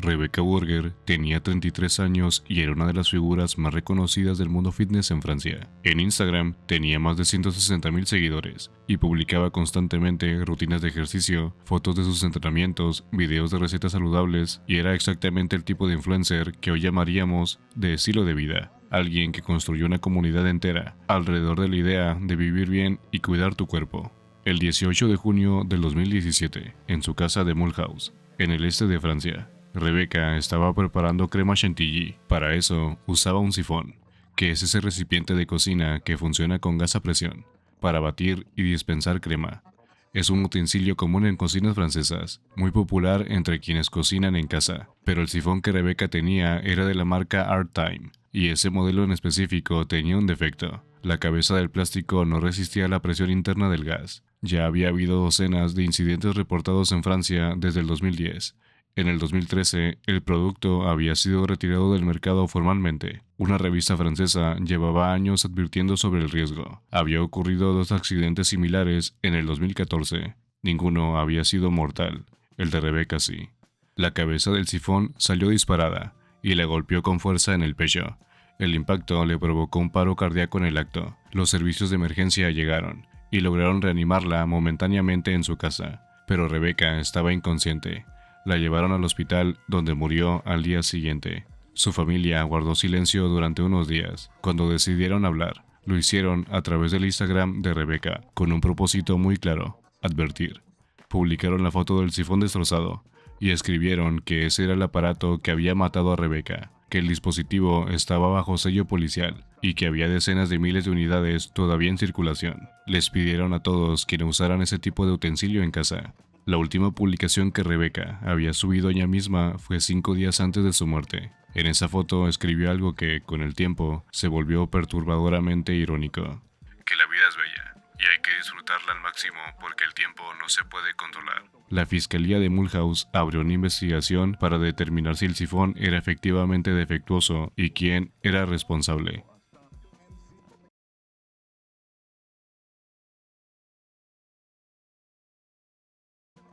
Rebecca Burger tenía 33 años y era una de las figuras más reconocidas del mundo fitness en Francia. En Instagram tenía más de 160,000 seguidores y publicaba constantemente rutinas de ejercicio, fotos de sus entrenamientos, videos de recetas saludables y era exactamente el tipo de influencer que hoy llamaríamos de estilo de vida. Alguien que construyó una comunidad entera alrededor de la idea de vivir bien y cuidar tu cuerpo. El 18 de junio del 2017, en su casa de Mulhouse, en el este de Francia, Rebecca estaba preparando crema chantilly. Para eso usaba un sifón, que es ese recipiente de cocina que funciona con gas a presión, para batir y dispensar crema. Es un utensilio común en cocinas francesas, muy popular entre quienes cocinan en casa, pero el sifón que Rebecca tenía era de la marca Art Time, y ese modelo en específico tenía un defecto. La cabeza del plástico no resistía la presión interna del gas. Ya había habido docenas de incidentes reportados en Francia desde el 2010. En el 2013, el producto había sido retirado del mercado formalmente. Una revista francesa llevaba años advirtiendo sobre el riesgo. Había ocurrido 2 accidentes similares en el 2014. Ninguno había sido mortal. El de Rebecca sí. La cabeza del sifón salió disparada y le golpeó con fuerza en el pecho. El impacto le provocó un paro cardíaco en el acto. Los servicios de emergencia llegaron y lograron reanimarla momentáneamente en su casa, pero Rebecca estaba inconsciente. La llevaron al hospital, donde murió al día siguiente. Su familia guardó silencio durante unos días. Cuando decidieron hablar, lo hicieron a través del Instagram de Rebecca, con un propósito muy claro: advertir. Publicaron la foto del sifón destrozado y escribieron que ese era el aparato que había matado a Rebecca, que el dispositivo estaba bajo sello policial y que había decenas de miles de unidades todavía en circulación. Les pidieron a todos que no usaran ese tipo de utensilio en casa. La última publicación que Rebecca había subido ella misma fue 5 días antes de su muerte. En esa foto escribió algo que, con el tiempo, se volvió perturbadoramente irónico: que la vida es bella y hay que disfrutarla al máximo porque el tiempo no se puede controlar. La Fiscalía de Mulhouse abrió una investigación para determinar si el sifón era efectivamente defectuoso y quién era responsable.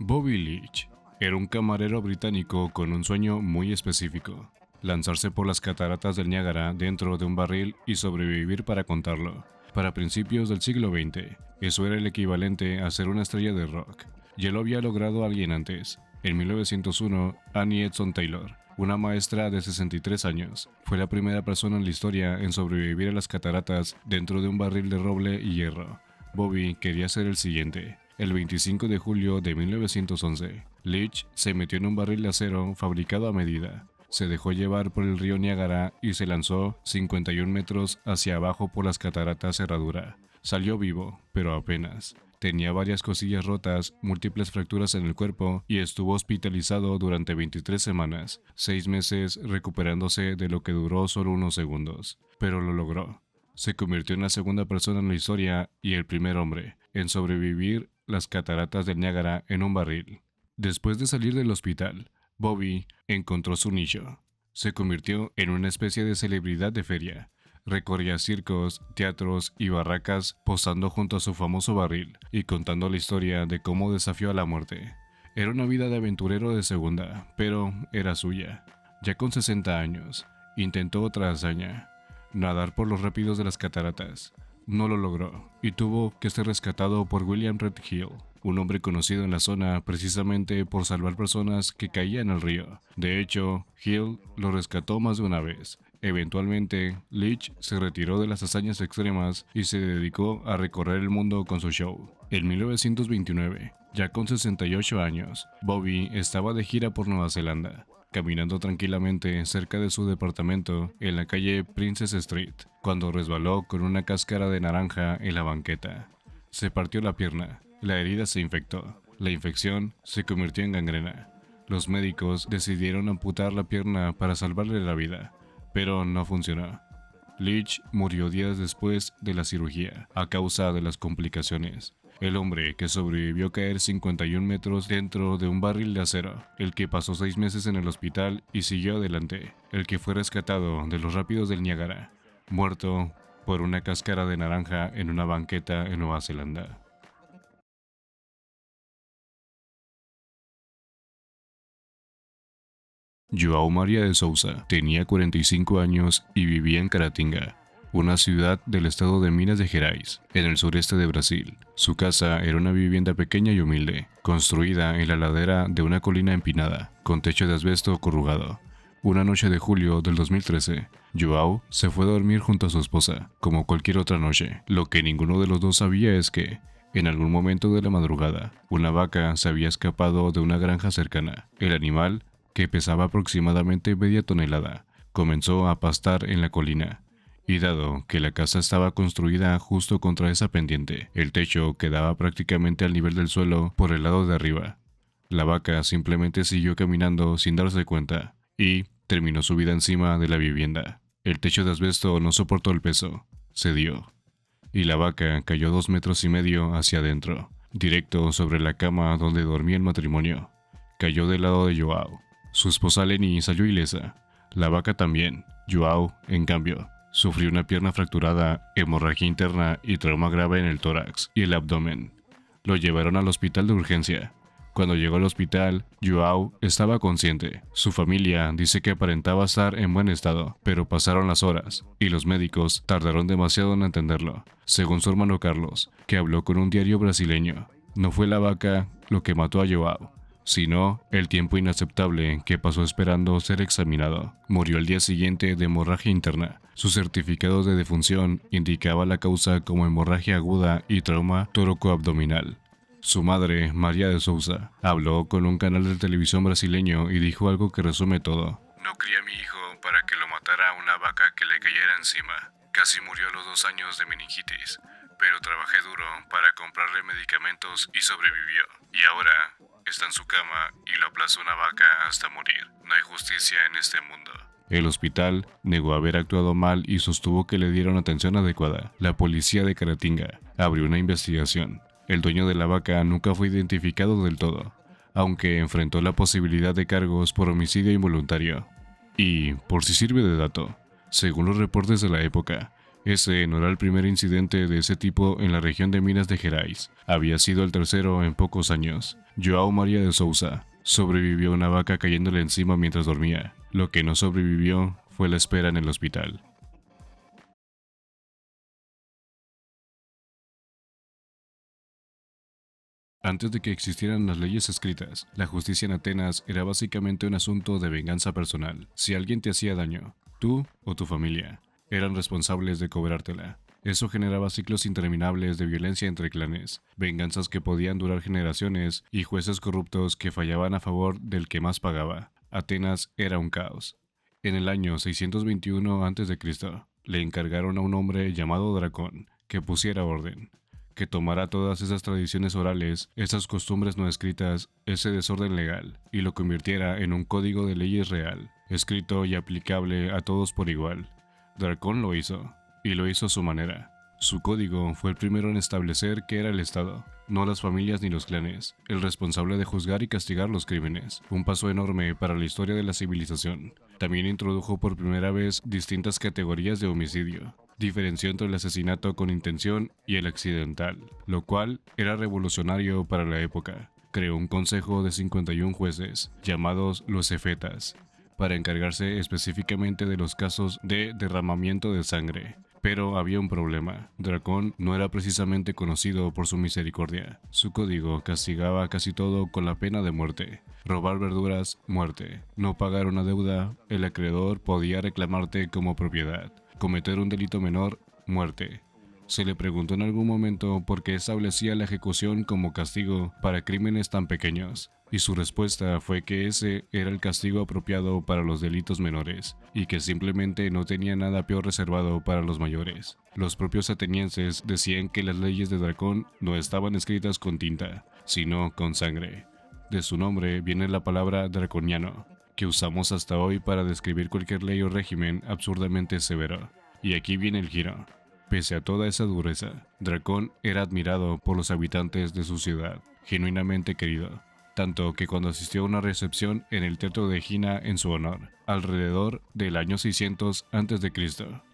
Bobby Leach era un camarero británico con un sueño muy específico: lanzarse por las cataratas del Niágara dentro de un barril y sobrevivir para contarlo. Para principios del siglo XX, eso era el equivalente a ser una estrella de rock. Ya lo había logrado alguien antes. En 1901, Annie Edson Taylor, una maestra de 63 años, fue la primera persona en la historia en sobrevivir a las cataratas dentro de un barril de roble y hierro. Bobby quería ser el siguiente. El 25 de julio de 1911, Leach se metió en un barril de acero fabricado a medida. Se dejó llevar por el río Niágara y se lanzó 51 metros hacia abajo por las cataratas Herradura. Salió vivo, pero apenas. Tenía varias costillas rotas, múltiples fracturas en el cuerpo y estuvo hospitalizado durante 23 semanas, 6 meses recuperándose de lo que duró solo unos segundos. Pero lo logró. Se convirtió en la segunda persona en la historia y el primer hombre en sobrevivir las cataratas del Niágara en un barril. Después de salir del hospital, Bobby encontró su nicho. Se convirtió en una especie de celebridad de feria. Recorría circos, teatros y barracas posando junto a su famoso barril y contando la historia de cómo desafió a la muerte. Era una vida de aventurero de segunda, pero era suya. Ya con 60 años, intentó otra hazaña: nadar por los rápidos de las cataratas. No lo logró y tuvo que ser rescatado por William Redhill, un hombre conocido en la zona precisamente por salvar personas que caían al río. De hecho, Hill lo rescató más de una vez. Eventualmente, Leach se retiró de las hazañas extremas y se dedicó a recorrer el mundo con su show. En 1929, ya con 68 años, Bobby estaba de gira por Nueva Zelanda, caminando tranquilamente cerca de su departamento en la calle Princess Street, cuando resbaló con una cáscara de naranja en la banqueta. Se partió la pierna, la herida se infectó, la infección se convirtió en gangrena. Los médicos decidieron amputar la pierna para salvarle la vida, pero no funcionó. Leach murió días después de la cirugía, a causa de las complicaciones. El hombre que sobrevivió a caer 51 metros dentro de un barril de acero, el que pasó 6 meses en el hospital y siguió adelante, el que fue rescatado de los rápidos del Niágara, muerto por una cáscara de naranja en una banqueta en Nueva Zelanda. João Maria de Souza tenía 45 años y vivía en Caratinga, una ciudad del estado de Minas Gerais, en el sureste de Brasil. Su casa era una vivienda pequeña y humilde, construida en la ladera de una colina empinada, con techo de asbesto corrugado. Una noche de julio del 2013, João se fue a dormir junto a su esposa, como cualquier otra noche. Lo que ninguno de los dos sabía es que, en algún momento de la madrugada, una vaca se había escapado de una granja cercana. El animal, que pesaba aproximadamente media tonelada, comenzó a pastar en la colina. Y dado que la casa estaba construida justo contra esa pendiente, el techo quedaba prácticamente al nivel del suelo por el lado de arriba. La vaca simplemente siguió caminando sin darse cuenta y terminó su vida encima de la vivienda. El techo de asbesto no soportó el peso, cedió, y la vaca cayó 2,5 metros hacia adentro, directo sobre la cama donde dormía el matrimonio. Cayó del lado de João. Su esposa Leni salió ilesa, la vaca también. João, en cambio, sufrió una pierna fracturada, hemorragia interna y trauma grave en el tórax y el abdomen. Lo llevaron al hospital de urgencia. Cuando llegó al hospital, João estaba consciente. Su familia dice que aparentaba estar en buen estado, pero pasaron las horas y los médicos tardaron demasiado en entenderlo. Según su hermano Carlos, que habló con un diario brasileño, no fue la vaca lo que mató a João, sino el tiempo inaceptable que pasó esperando ser examinado. Murió al día siguiente de hemorragia interna. Su certificado de defunción indicaba la causa como hemorragia aguda y trauma tóraco-abdominal. Su madre, Maria de Souza, habló con un canal de televisión brasileño y dijo algo que resume todo. No crié a mi hijo para que lo matara una vaca que le cayera encima. Casi murió a los 2 años de meningitis, pero trabajé duro para comprarle medicamentos y sobrevivió. Y ahora está en su cama y lo aplazó una vaca hasta morir. No hay justicia en este mundo. El hospital negó haber actuado mal y sostuvo que le dieron atención adecuada. La policía de Caratinga abrió una investigación. El dueño de la vaca nunca fue identificado del todo, aunque enfrentó la posibilidad de cargos por homicidio involuntario. Y, por si sirve de dato, según los reportes de la época, ese no era el primer incidente de ese tipo en la región de Minas Gerais. Había sido el tercero en pocos años. João Maria de Souza sobrevivió a una vaca cayéndole encima mientras dormía. Lo que no sobrevivió fue la espera en el hospital. Antes de que existieran las leyes escritas, la justicia en Atenas era básicamente un asunto de venganza personal. Si alguien te hacía daño, tú o tu familia eran responsables de cobrártela. Eso generaba ciclos interminables de violencia entre clanes, venganzas que podían durar generaciones y jueces corruptos que fallaban a favor del que más pagaba. Atenas era un caos. En el año 621 a.C., le encargaron a un hombre llamado Dracón que pusiera orden, que tomara todas esas tradiciones orales, esas costumbres no escritas, ese desorden legal, y lo convirtiera en un código de leyes real, escrito y aplicable a todos por igual. Dracón lo hizo, y lo hizo a su manera. Su código fue el primero en establecer que era el Estado, no las familias ni los clanes, el responsable de juzgar y castigar los crímenes. Un paso enorme para la historia de la civilización. También introdujo por primera vez distintas categorías de homicidio. Diferenció entre el asesinato con intención y el accidental, lo cual era revolucionario para la época. Creó un consejo de 51 jueces, llamados los efetas, para encargarse específicamente de los casos de derramamiento de sangre. Pero había un problema. Dracón no era precisamente conocido por su misericordia. Su código castigaba casi todo con la pena de muerte. Robar verduras, muerte. No pagar una deuda, el acreedor podía reclamarte como propiedad. Cometer un delito menor, muerte. Se le preguntó en algún momento por qué establecía la ejecución como castigo para crímenes tan pequeños, y su respuesta fue que ese era el castigo apropiado para los delitos menores, y que simplemente no tenía nada peor reservado para los mayores. Los propios atenienses decían que las leyes de Dracón no estaban escritas con tinta, sino con sangre. De su nombre viene la palabra draconiano, que usamos hasta hoy para describir cualquier ley o régimen absurdamente severo. Y aquí viene el giro. Pese a toda esa dureza, Dracón era admirado por los habitantes de su ciudad, genuinamente querido, tanto que cuando asistió a una recepción en el teatro de Egina en su honor, alrededor del año 600 a.C.,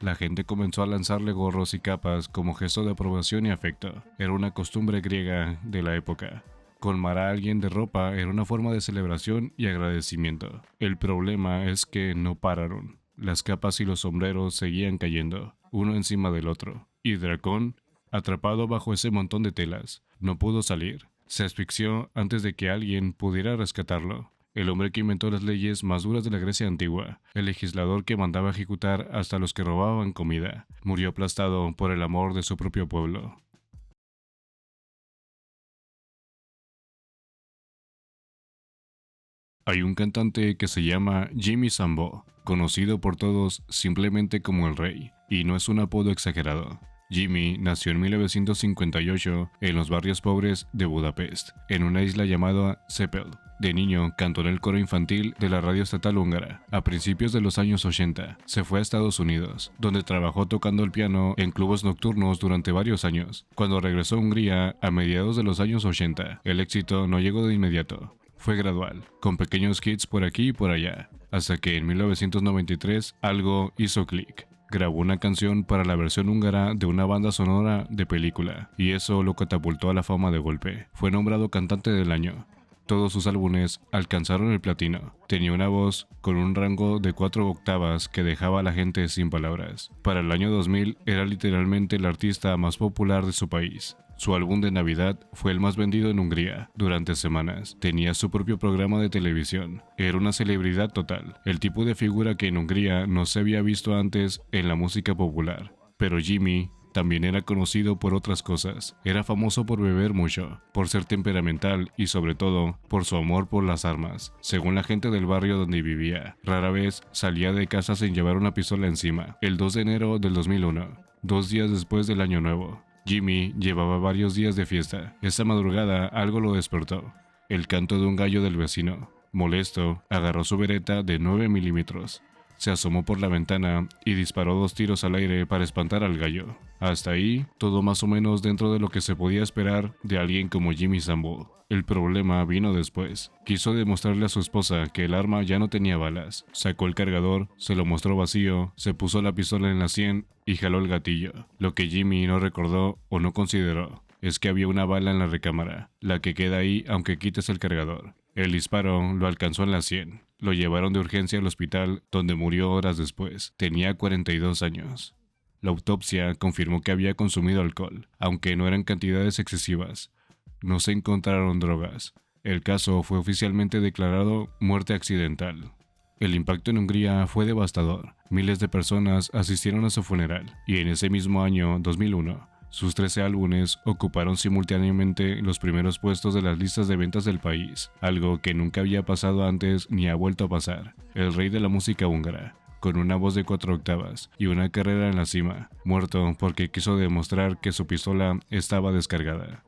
la gente comenzó a lanzarle gorros y capas como gesto de aprobación y afecto. Era una costumbre griega de la época. Colmar a alguien de ropa era una forma de celebración y agradecimiento. El problema es que no pararon. Las capas y los sombreros seguían cayendo, uno encima del otro. Y Dracón, atrapado bajo ese montón de telas, no pudo salir. Se asfixió antes de que alguien pudiera rescatarlo. El hombre que inventó las leyes más duras de la Grecia antigua, el legislador que mandaba ejecutar hasta los que robaban comida, murió aplastado por el amor de su propio pueblo. Hay un cantante que se llama Jimmy Sambo, conocido por todos simplemente como el Rey, y no es un apodo exagerado. Jimmy nació en 1958 en los barrios pobres de Budapest, en una isla llamada Szepel. De niño cantó en el coro infantil de la radio estatal húngara. A principios de los años 80 se fue a Estados Unidos, donde trabajó tocando el piano en clubes nocturnos durante varios años. Cuando regresó a Hungría a mediados de los años 80, el éxito no llegó de inmediato. Fue gradual, con pequeños hits por aquí y por allá, hasta que en 1993 algo hizo clic. Grabó una canción para la versión húngara de una banda sonora de película, y eso lo catapultó a la fama de golpe. Fue nombrado cantante del año. Todos sus álbumes alcanzaron el platino. Tenía una voz con un rango de 4 octavas que dejaba a la gente sin palabras. Para el año 2000 era literalmente el artista más popular de su país. Su álbum de Navidad fue el más vendido en Hungría durante semanas. Tenía su propio programa de televisión. Era una celebridad total, el tipo de figura que en Hungría no se había visto antes en la música popular. Pero Jimmy también era conocido por otras cosas. Era famoso por beber mucho, por ser temperamental y sobre todo por su amor por las armas. Según la gente del barrio donde vivía, rara vez salía de casa sin llevar una pistola encima. El 2 de enero del 2001, 2 días después del Año Nuevo, Jimmy llevaba varios días de fiesta. Esa madrugada algo lo despertó. El canto de un gallo del vecino. Molesto, agarró su bereta de 9 milímetros. Se asomó por la ventana y disparó 2 tiros al aire para espantar al gallo. Hasta ahí, todo más o menos dentro de lo que se podía esperar de alguien como Jimmy Sambo. El problema vino después. Quiso demostrarle a su esposa que el arma ya no tenía balas. Sacó el cargador, se lo mostró vacío, se puso la pistola en la sien y jaló el gatillo. Lo que Jimmy no recordó o no consideró es que había una bala en la recámara, la que queda ahí aunque quites el cargador. El disparo lo alcanzó en la sien. Lo llevaron de urgencia al hospital, donde murió horas después. Tenía 42 años. La autopsia confirmó que había consumido alcohol, aunque no eran cantidades excesivas. No se encontraron drogas. El caso fue oficialmente declarado muerte accidental. El impacto en Hungría fue devastador. Miles de personas asistieron a su funeral, y en ese mismo año, 2001, sus 13 álbumes ocuparon simultáneamente los primeros puestos de las listas de ventas del país, algo que nunca había pasado antes ni ha vuelto a pasar. El rey de la música húngara, con una voz de 4 octavas y una carrera en la cima, muerto porque quiso demostrar que su pistola estaba descargada.